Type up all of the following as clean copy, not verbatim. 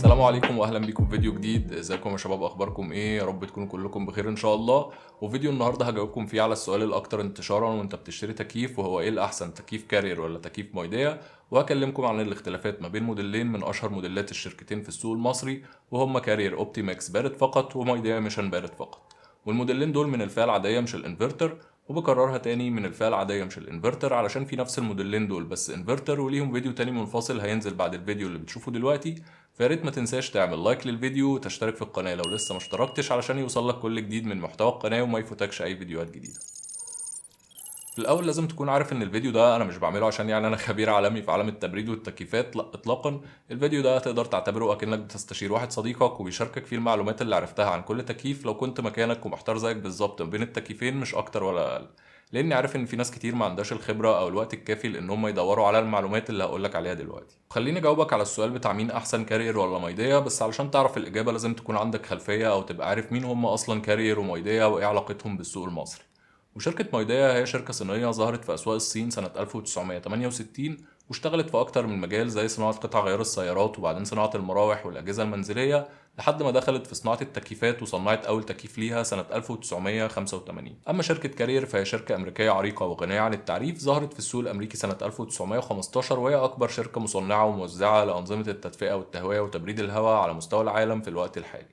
السلام عليكم واهلا بيكم في فيديو جديد. ازيكم يا شباب؟ اخباركم ايه؟ يا رب تكونوا كلكم بخير ان شاء الله. وفيديو النهارده هجاوبكم فيه على السؤال الاكثر انتشارا وانت بتشتري تكييف، وهو ايه الاحسن، تكييف كارير ولا تكييف مايديا؟ وهكلمكم عن الاختلافات ما بين موديلين من اشهر موديلات الشركتين في السوق المصري، وهما كارير اوبتيماكس بارد فقط ومايديا ميشن بارد فقط. والموديلين دول من الفئه العاديه مش الانفرتر، وبكررها تاني من الفئة العادية مش الانفرتر، علشان في نفس الموديلين دول بس انفرتر، وليهم فيديو تاني منفصل هينزل بعد الفيديو اللي بتشوفه دلوقتي. فياريت ما تنساش تعمل لايك للفيديو وتشترك في القناة لو لسه ما اشتركتش، علشان يوصلك كل جديد من محتوى القناة وما يفوتكش اي فيديوهات جديدة. في الاول لازم تكون عارف ان الفيديو ده انا مش بعمله عشان يعني انا خبير عالمي في عالم التبريد والتكييفات، لا اطلاقا. الفيديو ده تقدر تعتبره اكنك بتستشير واحد صديقك وبيشاركك فيه المعلومات اللي عرفتها عن كل تكييف لو كنت مكانك ومحتار زيك بالظبط ما بين التكييفين، مش اكتر ولا اقل. لاني عارف ان في ناس كتير ما عندهاش الخبره او الوقت الكافي لان هم يدوروا على المعلومات اللي هقولك عليها دلوقتي. خليني اجاوبك على السؤال بتاع مين احسن، كارير ولا مايديا، بس علشان تعرف الاجابه لازم تكون عندك خلفيه او تبقى عارف مين هم اصلا كارير ومايديا وايه علاقتهم بالسوق المصري. وشركة مايديا هي شركة صينية ظهرت في أسواق الصين سنة 1968، واشتغلت في أكتر من مجال زي صناعة قطع غيار السيارات وبعدين صناعة المراوح والأجهزة المنزلية، لحد ما دخلت في صناعة التكييفات وصنعت أول تكييف ليها سنة 1985. أما شركة كارير فهي شركة أمريكية عريقة وغنية عن التعريف، ظهرت في السوق الأمريكي سنة 1915، وهي أكبر شركة مصنعة وموزعة لأنظمة التدفئة والتهوية وتبريد الهواء على مستوى العالم في الوقت الحالي.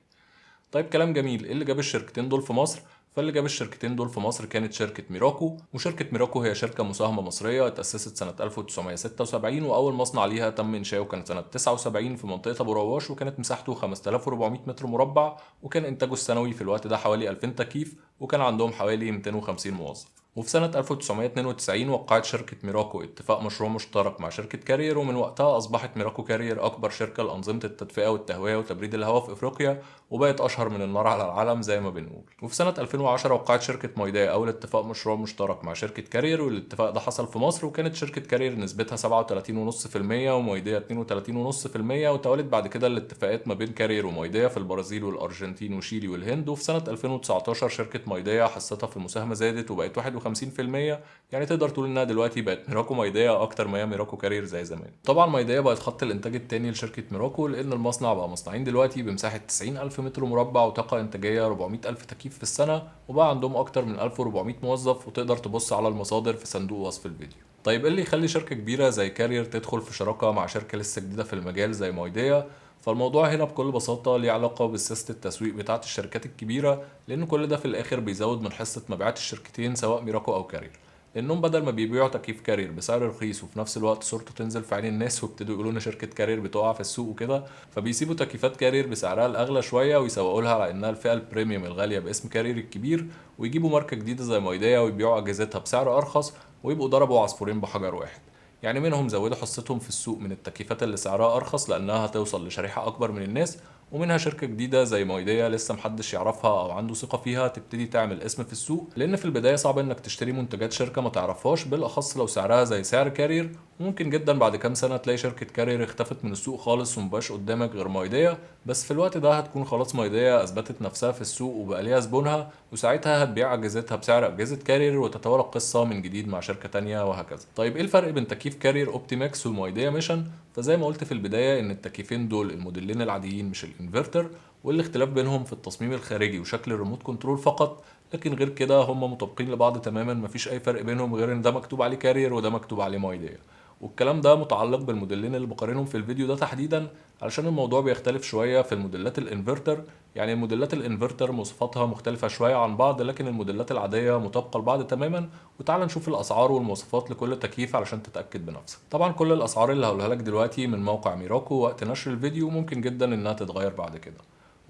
طيب كلام جميل، ايه اللي جاب الشركتين دول في مصر؟ فاللي جاب الشركتين دول في مصر كانت شركة ميراكو، وشركة ميراكو هي شركة مساهمة مصرية اتأسست سنة 1976، وأول مصنع ليها تم إنشاؤه كان سنة 79 في منطقة أبو رواش، وكانت مساحته 5400 متر مربع، وكان إنتاجه السنوي في الوقت ده حوالي 2000 تكييف، وكان عندهم حوالي 250 موظف. وفي سنة 1992 وقعت شركة ميراكو اتفاق مشروع مشترك مع شركة كارير، ومن وقتها أصبحت ميراكو كارير أكبر شركة لأنظمة التدفئة والتهوية وتبريد الهواء في أفريقيا، وبقت أشهر من النار على العالم زي ما بنقول. وفي سنة 2010 وقعت شركة مايدايا أول اتفاق مشروع مشترك مع شركة كارير، والاتفاق ده حصل في مصر، وكانت شركة كارير نسبتها 37.5% ومايدايا 32.5%، وتوالت بعد كده الاتفاقات ما بين كارير ومايدايا في البرازيل والأرجنتين وشيلي والهند. وفي سنة 2019 شركة مايدايا حصتها في المساهمة زادت وبقت 51%، يعني تقدر تقول إنها دلوقتي بقت ميراكو مايدايا أكتر ما هي ميراكو كارير زي زمان. طبعا مايدايا بقت خط الإنتاج التاني لشركة ميراكو، لأن المصنع بقى مصنعين دلوقتي بمساحة 90,000 متر مربع وطاقة إنتاجية 400,000 تكييف في السنة، وبقى عندهم أكتر من 1400 موظف، وتقدر تبص على المصادر في صندوق وصف الفيديو. طيب إيه اللي يخلي شركة كبيرة زي كارير تدخل في شراكة مع شركة لسه جديدة في المجال زي مايدايا؟ فالموضوع هنا بكل بساطة ليه علاقة بسياسة التسويق بتاعة الشركات الكبيرة، لأن كل ده في الآخر بيزود من حصة مبيعات الشركتين سواء ميراكو أو كارير. لانهم بدل ما بيبيعوا تكييف كارير بسعر رخيص وفي نفس الوقت صورته تنزل في عين الناس ويبتدوا يقولوا ان شركه كارير بتقع في السوق وكده، فبيسيبوا تكييفات كارير بسعرها الاغلى شويه ويسوقوا لها على انها الفئه البريميوم الغاليه باسم كارير الكبير، ويجيبوا ماركه جديده زي مايدايا ويبيعوا اجهزتها بسعر ارخص، ويبقوا ضربوا عصفورين بحجر واحد. يعني منهم زودوا حصتهم في السوق من التكييفات اللي سعرها ارخص لانها هتوصل لشريحه اكبر من الناس، ومنها شركة جديدة زي مايديا لسه محدش يعرفها أو عنده ثقة فيها تبتدي تعمل اسم في السوق، لأن في البداية صعب إنك تشتري منتجات شركة ما تعرفهاش، بالأخص لو سعرها زي سعر كارير. وممكن جدا بعد كام سنة تلاقي شركة كارير اختفت من السوق خالص ومبقاش قدامك غير مايديا، بس في الوقت ده هتكون خلاص مايديا أثبتت نفسها في السوق وبقى ليها زبونها، وساعتها هتبيع أجهزتها بسعر أجهزة كارير وتتوالى القصة من جديد مع شركة تانية وهكذا. طيب إيه الفرق بين تكييف كارير أوبتيماكس ومايديا ميشن؟ فزي ما قلت في البداية إن التكييفين دول الموديلين العاديين مش الانفرتر، والاختلاف بينهم في التصميم الخارجي وشكل الريموت كنترول فقط، لكن غير كده هم مطابقين لبعض تماما، مفيش اي فرق بينهم غير ان ده مكتوب عليه كارير وده مكتوب عليه مايديا. والكلام ده متعلق بالموديلين اللي بقارنهم في الفيديو ده تحديدا، علشان الموضوع بيختلف شوية في الموديلات الانفرتر. يعني الموديلات الانفرتر مواصفاتها مختلفة شوية عن بعض، لكن الموديلات العادية مطابقة لبعض تماما. وتعال نشوف الاسعار والمواصفات لكل تكييف علشان تتأكد بنفسك. طبعا كل الاسعار اللي هقولها لك دلوقتي من موقع ميراكو وقت نشر الفيديو، ممكن جدا انها تتغير بعد كده.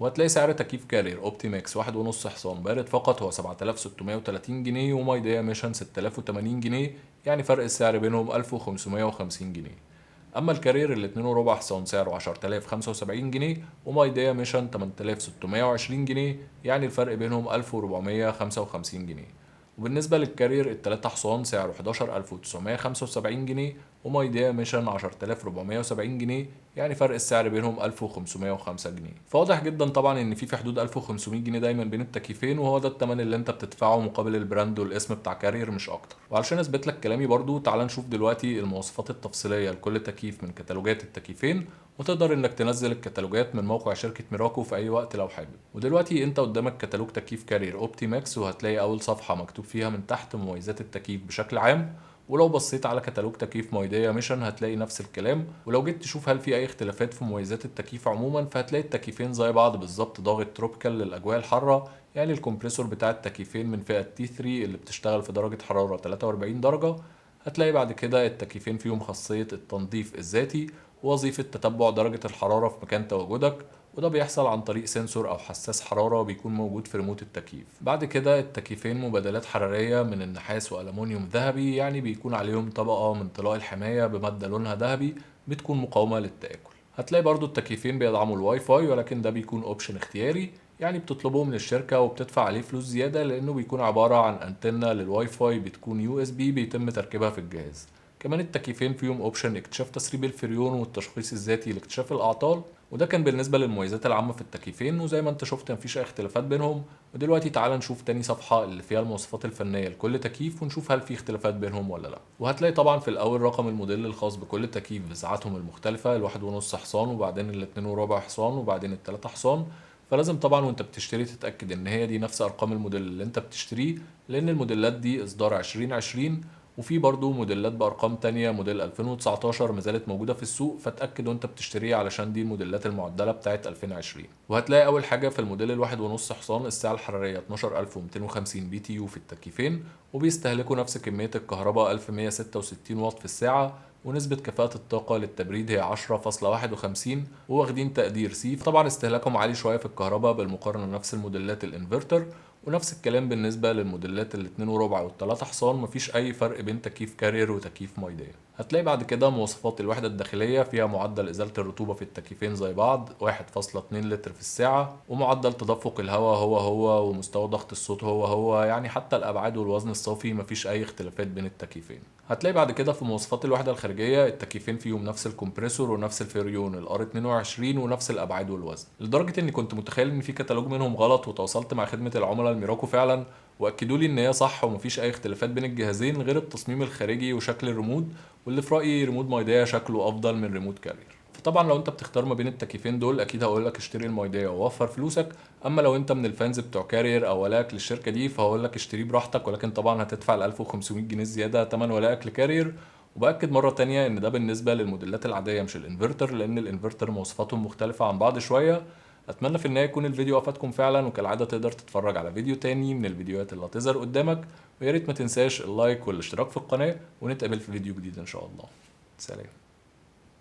وهتلاقي سعر تكييف كارير اوبتيماكس 1.5 حصان بارد فقط هو 7630 جنيه، ومايديا ميشن 6080 جنيه، يعني فرق السعر بينهم 1550 جنيه. اما الكارير ال 2 حصان سعره 10075 جنيه، ومايديا ميشن 8620 جنيه، يعني الفرق بينهم 1455 جنيه. وبالنسبة للكارير ال 3 حصان سعره 11975 جنيه، ومايديا ميشن 10470 جنيه، يعني فرق السعر بينهم 1505 جنيه. فواضح جدا طبعا ان في حدود 1500 جنيه دايما بين التكييفين، وهو ده الثمن اللي انت بتدفعه مقابل البراند والاسم بتاع كارير مش اكتر. وعلشان اثبت لك كلامي برضو، تعال نشوف دلوقتي المواصفات التفصيليه لكل تكييف من كتالوجات التكييفين، وتقدر انك تنزل الكتالوجات من موقع شركه ميراكو في اي وقت لو حابب. ودلوقتي انت قدامك كتالوج تكييف كارير اوبتي ماكس، وهتلاقي اول صفحه مكتوب فيها من تحت مميزات التكييف بشكل عام. ولو بصيت على كتالوج تكييف مايديا ميشن هتلاقي نفس الكلام. ولو جيت تشوف هل في اي اختلافات في مميزات التكييف عموما، فهتلاقي التكييفين زي بعض بالظبط. ضاغط تروبيكال للاجواء الحاره، يعني الكمبريسور بتاع التكييفين من فئه تي 3 اللي بتشتغل في درجه حراره 43 درجه. هتلاقي بعد كده التكييفين فيهم خاصيه التنظيف الذاتي، ووظيفه تتبع درجه الحراره في مكان تواجدك، وده بيحصل عن طريق سنسور او حساس حراره بيكون موجود في ريموت التكييف. بعد كده التكييفين مبادلات حراريه من النحاس والومنيوم ذهبي، يعني بيكون عليهم طبقه من طلاء الحمايه بماده لونها ذهبي بتكون مقاومه للتاكل. هتلاقي برضو التكييفين بيدعموا الواي فاي، ولكن ده بيكون اوبشن اختياري، يعني بتطلبه من الشركه وبتدفع عليه فلوس زياده، لانه بيكون عباره عن انتنه للواي فاي بتكون يو اس بي بيتم تركيبها في الجهاز. كمان التكييفين فيهم اوبشن اكتشاف تسريب الفريون والتشخيص الذاتي لاكتشاف الاعطال. وده كان بالنسبه للمميزات العامه في التكييفين، وزي ما انت شفت مفيش اي اختلافات بينهم. ودلوقتي تعال نشوف تاني صفحه اللي فيها المواصفات الفنيه لكل تكييف، ونشوف هل في اختلافات بينهم ولا لا. وهتلاقي طبعا في الاول رقم الموديل الخاص بكل تكييف بساعاتهم المختلفه، الواحد ونص حصان، وبعدين الاتنين وربع حصان، وبعدين التلاتة حصان. فلازم طبعا وانت بتشتري تتاكد ان هي دي نفس ارقام الموديل اللي انت بتشتريه، لان الموديلات دي اصدار 2020. وفي برضو موديلات بارقام تانية موديل 2019 ما زالت موجوده في السوق، فتاكد وانت بتشتريها علشان دي الموديلات المعدله بتاعت 2020. وهتلاقي اول حاجه في الموديل الواحد ونص حصان السعه الحراريه 12250 بي تي يو في التكييفين، وبيستهلكوا نفس كميه الكهرباء 1166 واط في الساعه. ونسبة كفاءة الطاقة للتبريد هي 10.51، وواخدين تقدير سي. طبعا استهلاكهم عالي شوية في الكهرباء بالمقارنة نفس الموديلات الانفرتر. ونفس الكلام بالنسبة للموديلات الاتنين وربع والتلاتة حصان، مفيش أي فرق بين تكييف كارير وتكييف مايديا. هتلاقي بعد كده مواصفات الوحدة الداخلية، فيها معدل إزالة الرطوبة في التكييفين زي بعض 1.2 لتر في الساعة، ومعدل تدفق الهواء هو، ومستوى ضغط الصوت هو، يعني حتى الأبعاد والوزن الصافي مفيش أي اختلافات بين التكييفين. هتلاقي بعد كده في مواصفات الوحدة الخارجية التكييفين فيهم نفس الكمبريسور ونفس الفريون الار 22 ونفس الأبعاد والوزن، لدرجة إني كنت متخيل إن في كتالوج منهم غلط، وتواصلت مع خدمة العملاء الميراكو فعلا واكدوا لي ان هي صح ومفيش اي اختلافات بين الجهازين غير التصميم الخارجي وشكل الريموت، واللي في رايي ريموت مايديا شكله افضل من ريموت كارير. فطبعا لو انت بتختار ما بين التكييفين دول اكيد هقول لك اشتري المايديا ووفر فلوسك. اما لو انت من الفانز بتوع كارير او ولائك للشركه دي فهقول لك اشتريه براحتك، ولكن طبعا هتدفع ال 1500 جنيه زياده ثمن ولائك لكارير. وباكد مره تانية ان ده بالنسبه للموديلات العاديه مش الانفرتر، لان الانفرتر مواصفاتهم مختلفه عن بعض شويه. اتمنى في النهايه يكون الفيديو افادكم فعلا، وكالعاده تقدر تتفرج على فيديو تاني من الفيديوهات اللي هتظهر قدامك. ويا ريت ما تنساش اللايك والاشتراك في القناه، ونتقابل في فيديو جديد ان شاء الله. سلام.